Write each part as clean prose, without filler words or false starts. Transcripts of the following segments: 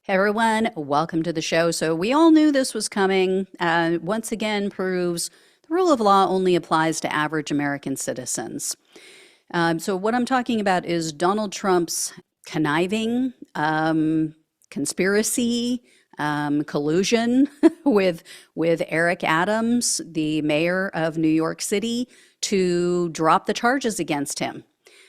Hey everyone, welcome to the show. So, we all knew this was coming. Once again, proves the rule of law only applies to average American citizens. So, what I'm talking about is Donald Trump's conniving, conspiracy, collusion with Eric Adams, the mayor of New York City, to drop the charges against him.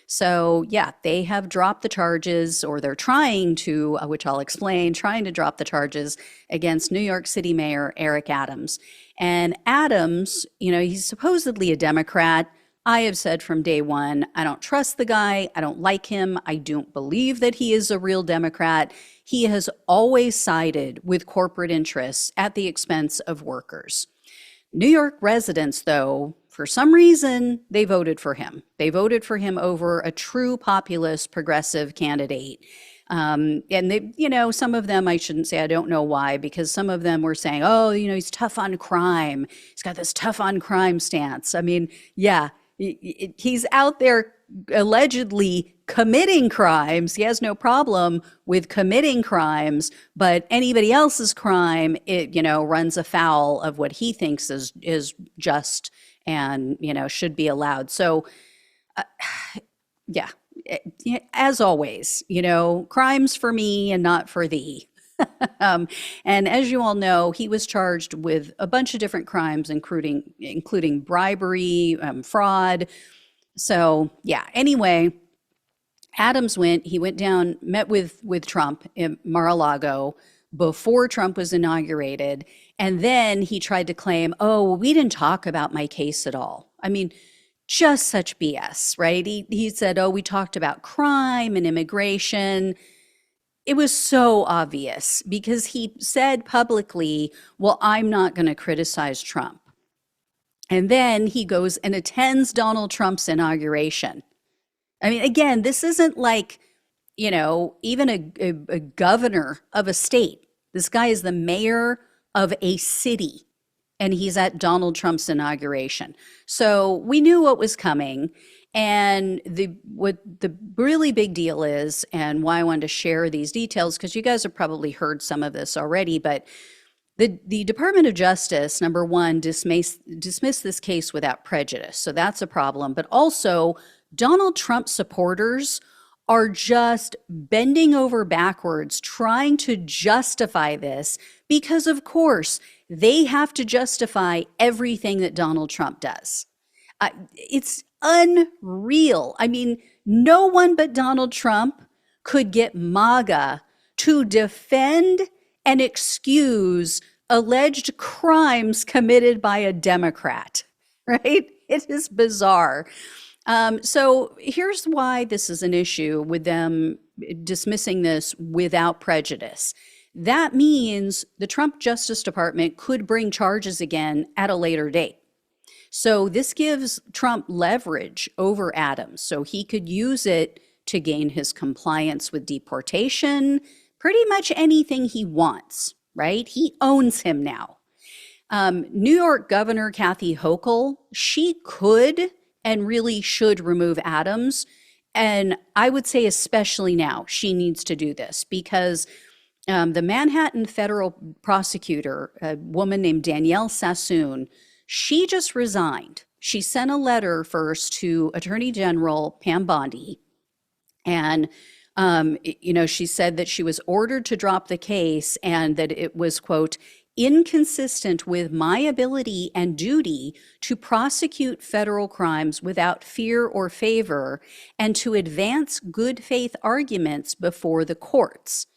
So, yeah, they have dropped the charges, or they're trying to, which I'll explain, trying to drop the charges against New York City Mayor Eric Adams. And Adams, he's supposedly a Democrat. I have said from day one, I don't trust the guy. I don't like him. I don't believe that he is a real Democrat. He has always sided with corporate interests at the expense of workers. New York residents, though, for some reason, they voted for him. They voted for him over a true populist progressive candidate. And they, some of them, I shouldn't say, I don't know why, because some of them were saying, oh, he's tough on crime. He's got this tough on crime stance. I mean, yeah, he's out there allegedly committing crimes. He has no problem with committing crimes, but anybody else's crime, it runs afoul of what he thinks is just and should be allowed. So, uh, yeah, as always, crimes for me and not for thee. And as you all know, he was charged with a bunch of different crimes, including bribery, fraud. So yeah. Anyway, he went down, met with Trump in Mar-a-Lago before Trump was inaugurated, and then he tried to claim, oh, well, we didn't talk about my case at all. I mean, just such BS, right? He said, oh, we talked about crime and immigration. It was so obvious because he said publicly, well, I'm not going to criticize Trump. And then he goes and attends Donald Trump's inauguration. I mean, again, this isn't like, even a governor of a state. This guy is the mayor of a city, and he's at Donald Trump's inauguration. So we knew what was coming. And what the really big deal is, and why I wanted to share these details, because you guys have probably heard some of this already, but the Department of Justice, number one, dismissed this case without prejudice. So that's a problem. But also, Donald Trump supporters are just bending over backwards trying to justify this because, of course, they have to justify everything that Donald Trump does. It's unreal. I mean, no one but Donald Trump could get MAGA to defend and excuse alleged crimes committed by a Democrat, right? It is bizarre. So here's why this is an issue with them dismissing this without prejudice. That means the Trump Justice Department could bring charges again at a later date. So this gives Trump leverage over Adams. So he could use it to gain his compliance with deportation, pretty much anything he wants, right? He owns him now. New York Governor Kathy Hochul, she could and really should remove Adams. And I would say especially now, she needs to do this because the Manhattan federal prosecutor, a woman named Danielle Sassoon, she just resigned. She sent a letter first to Attorney General Pam Bondi, and she said that she was ordered to drop the case and that it was, quote, inconsistent with my ability and duty to prosecute federal crimes without fear or favor and to advance good faith arguments before the courts.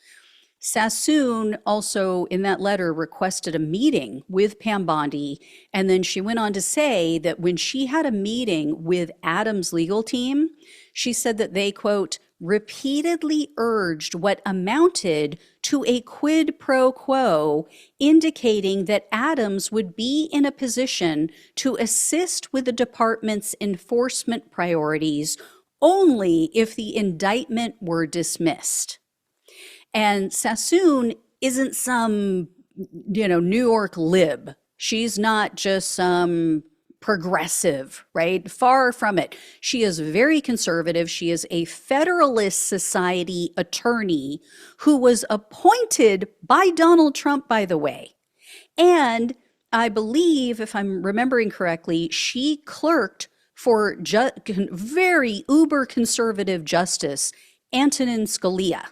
Sassoon also, in that letter, requested a meeting with Pam Bondi, and then she went on to say that when she had a meeting with Adams' legal team, she said that they, quote, repeatedly urged what amounted to a quid pro quo, indicating that Adams would be in a position to assist with the department's enforcement priorities only if the indictment were dismissed. And Sassoon isn't some, New York lib. She's not just some, progressive, right? Far from it. She is very conservative. She is a Federalist Society attorney who was appointed by Donald Trump, by the way. And I believe, if I'm remembering correctly, she clerked for very uber conservative Justice Antonin Scalia.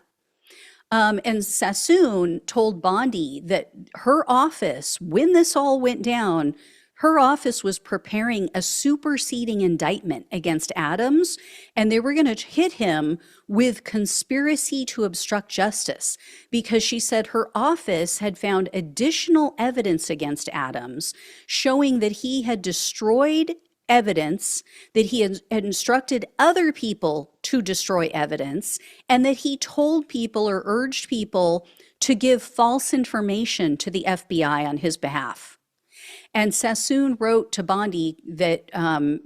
And Sassoon told Bondi that her office, when this all went down, her office was preparing a superseding indictment against Adams, and they were going to hit him with conspiracy to obstruct justice because she said her office had found additional evidence against Adams showing that he had destroyed evidence, that he had instructed other people to destroy evidence, and that he told people or urged people to give false information to the FBI on his behalf. And Sassoon wrote to Bondi that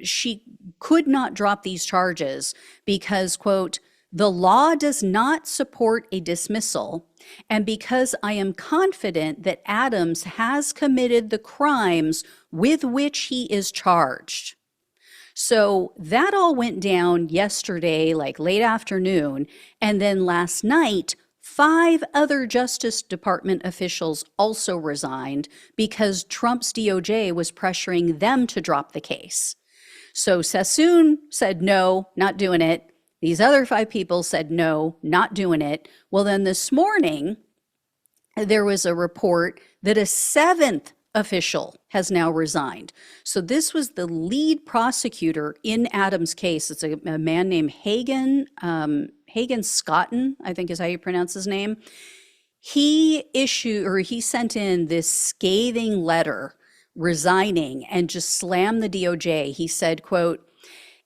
she could not drop these charges because, quote, the law does not support a dismissal, and because I am confident that Adams has committed the crimes with which he is charged. So that all went down yesterday, like late afternoon, and then last night, 5 other Justice Department officials also resigned because Trump's DOJ was pressuring them to drop the case. So Sassoon said, no, not doing it. These other 5 people said, no, not doing it. Well, then this morning, there was a report that a 7th official has now resigned. So this was the lead prosecutor in Adams' case. It's a man named Hagen Scotton, I think is how you pronounce his name. He sent in this scathing letter resigning and just slammed the DOJ. He said, quote,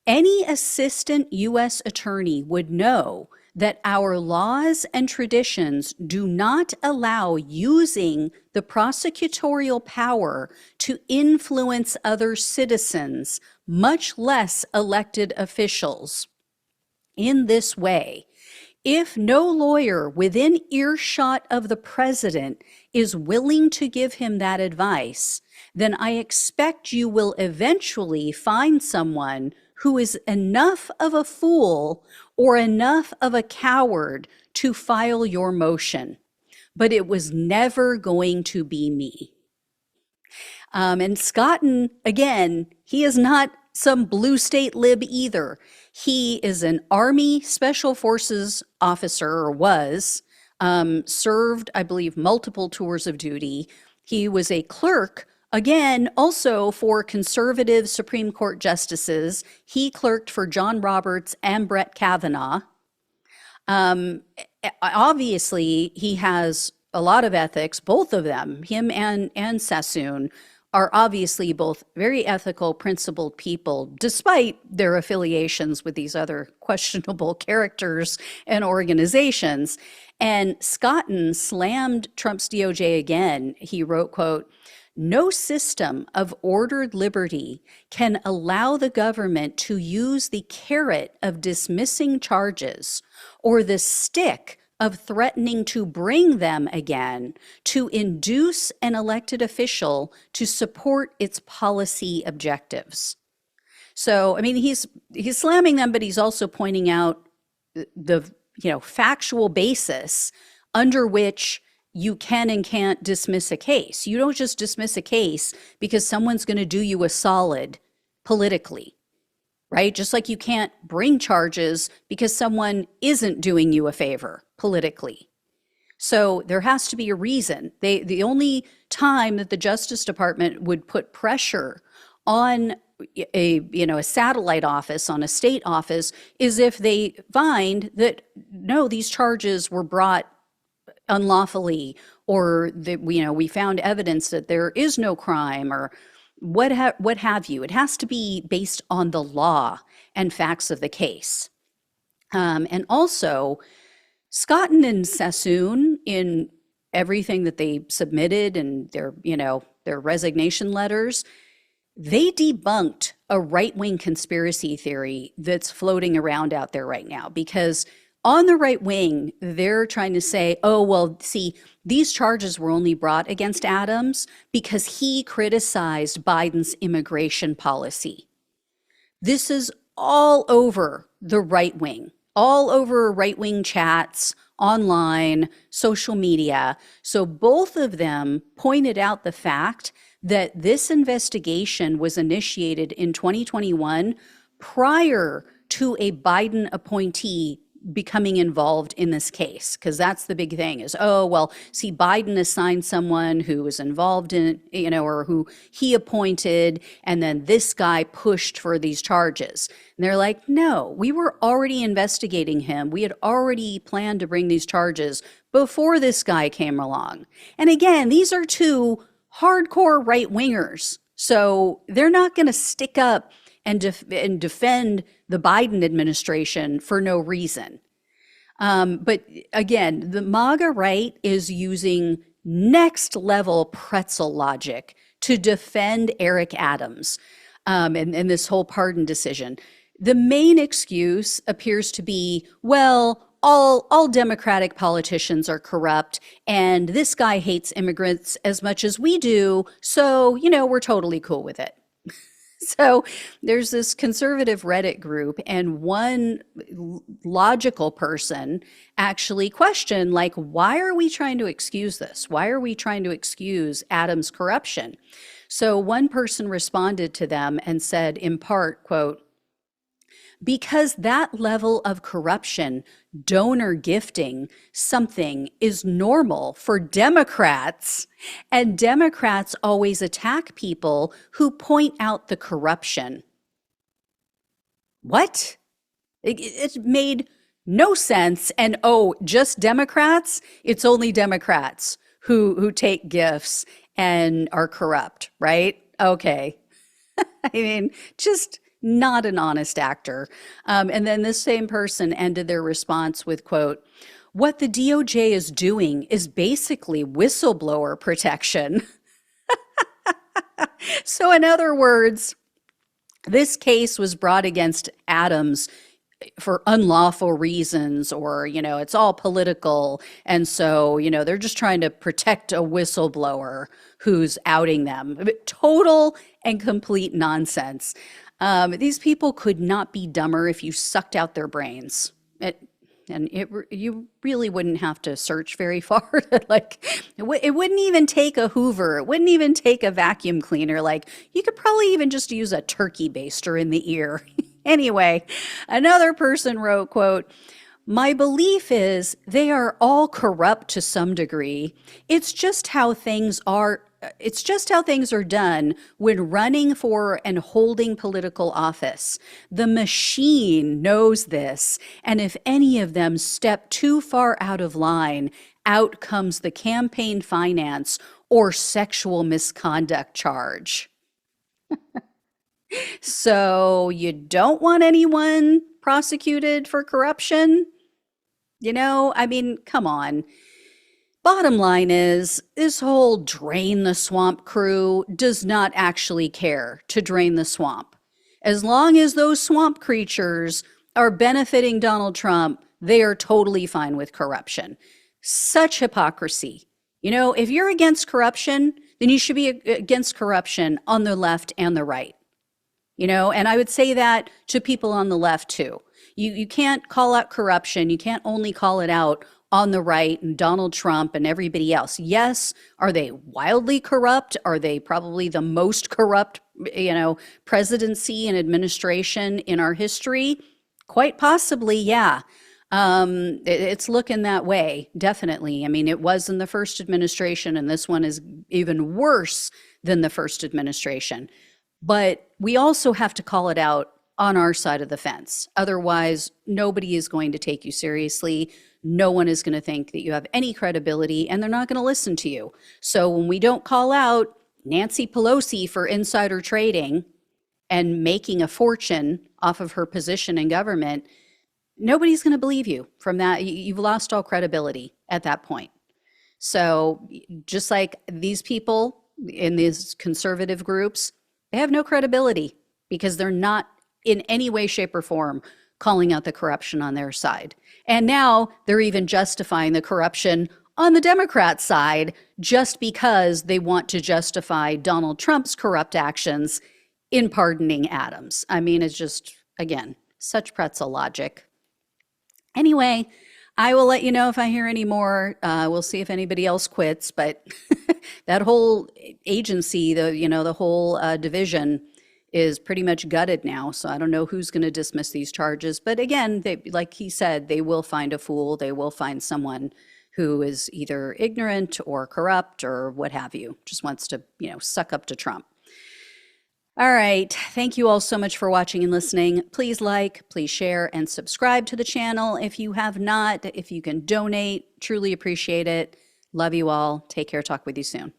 any assistant U.S. attorney would know that our laws and traditions do not allow using the prosecutorial power to influence other citizens, much less elected officials, in this way. If no lawyer within earshot of the president is willing to give him that advice, then I expect you will eventually find someone who is enough of a fool or enough of a coward to file your motion. But it was never going to be me. And Scotton, again, he is not some blue state lib either. He is an Army Special Forces officer, or was, served, I believe, multiple tours of duty. He was a clerk, again, also for conservative Supreme Court justices. He clerked for John Roberts and Brett Kavanaugh. Obviously, he has a lot of ethics, both of them, him and Sassoon, are obviously both very ethical, principled people, despite their affiliations with these other questionable characters and organizations. And Scotton slammed Trump's DOJ again. He wrote, quote, no system of ordered liberty can allow the government to use the carrot of dismissing charges or the stick of threatening to bring them again to induce an elected official to support its policy objectives. So, I mean, he's slamming them, but he's also pointing out the factual basis under which you can and can't dismiss a case. You don't just dismiss a case because someone's going to do you a solid politically, right? Just like you can't bring charges because someone isn't doing you a favor politically. So there has to be a reason. The only time that the Justice Department would put pressure on a satellite office, on a state office, is if they find that, no, these charges were brought unlawfully, or that we found evidence that there is no crime, or what have you. It has to be based on the law and facts of the case. And also, Scotton and Sassoon, in everything that they submitted and their resignation letters, they debunked a right-wing conspiracy theory that's floating around out there right now, because On the right wing, they're trying to say, oh, well, see, these charges were only brought against Adams because he criticized Biden's immigration policy. This is all over the right wing, all over right wing chats, online, social media. So both of them pointed out the fact that this investigation was initiated in 2021 prior to a Biden appointee becoming involved in this case, because that's the big thing is, oh, well, see, Biden assigned someone who was involved in, or who he appointed, and then this guy pushed for these charges. And they're like, no, we were already investigating him. We had already planned to bring these charges before this guy came along. And again, these are two hardcore right wingers. So they're not going to stick up and defend the Biden administration for no reason. But again, the MAGA right is using next level pretzel logic to defend Eric Adams and this whole pardon decision. The main excuse appears to be, well, all Democratic politicians are corrupt, and this guy hates immigrants as much as we do, so, we're totally cool with it. So there's this conservative Reddit group, and one logical person actually questioned, like, why are we trying to excuse this? Why are we trying to excuse Adams' corruption? So one person responded to them and said, in part, quote, because that level of corruption, donor gifting something, is normal for Democrats, and Democrats always attack people who point out the corruption. What? It made no sense. And oh, just Democrats? It's only Democrats who take gifts and are corrupt, right? Okay. I mean, just not an honest actor. And then this same person ended their response with, quote, what the DOJ is doing is basically whistleblower protection. So in other words, this case was brought against Adams for unlawful reasons, or, it's all political. And so, they're just trying to protect a whistleblower who's outing them. Total and complete nonsense. These people could not be dumber if you sucked out their brains. You really wouldn't have to search very far. It wouldn't even take a Hoover. It wouldn't even take a vacuum cleaner. You could probably even just use a turkey baster in the ear. Anyway, another person wrote, quote, my belief is they are all corrupt to some degree. It's just how things are done when running for and holding political office. The machine knows this, and if any of them step too far out of line, out comes the campaign finance or sexual misconduct charge. So you don't want anyone prosecuted for corruption? Come on. Bottom line is, this whole drain the swamp crew does not actually care to drain the swamp. As long as those swamp creatures are benefiting Donald Trump, they are totally fine with corruption. Such hypocrisy. If you're against corruption, then you should be against corruption on the left and the right. And I would say that to people on the left too. You can't call out corruption. You can't only call it out on the right and Donald Trump and everybody else. Yes, are they wildly corrupt? Are they probably the most corrupt, presidency and administration in our history? Quite possibly, yeah. It's looking that way, definitely. It was in the first administration, and this one is even worse than the first administration. But we also have to call it out on our side of the fence. Otherwise, nobody is going to take you seriously. No one is going to think that you have any credibility, and they're not going to listen to you. So when we don't call out Nancy Pelosi for insider trading and making a fortune off of her position in government, nobody's going to believe you from that. You've lost all credibility at that point. So just like these people in these conservative groups, they have no credibility because they're not in any way, shape, or form calling out the corruption on their side. And now they're even justifying the corruption on the Democrat side just because they want to justify Donald Trump's corrupt actions in pardoning Adams. I mean, it's just, again, such pretzel logic. Anyway, I will let you know if I hear any more. We'll see if anybody else quits, but that whole agency, the whole division is pretty much gutted now. So I don't know who's going to dismiss these charges. But again, like he said, they will find a fool. They will find someone who is either ignorant or corrupt or what have you, just wants to, suck up to Trump. All right. Thank you all so much for watching and listening. Please like, please share, and subscribe to the channel if you have not. If you can donate, truly appreciate it. Love you all. Take care. Talk with you soon.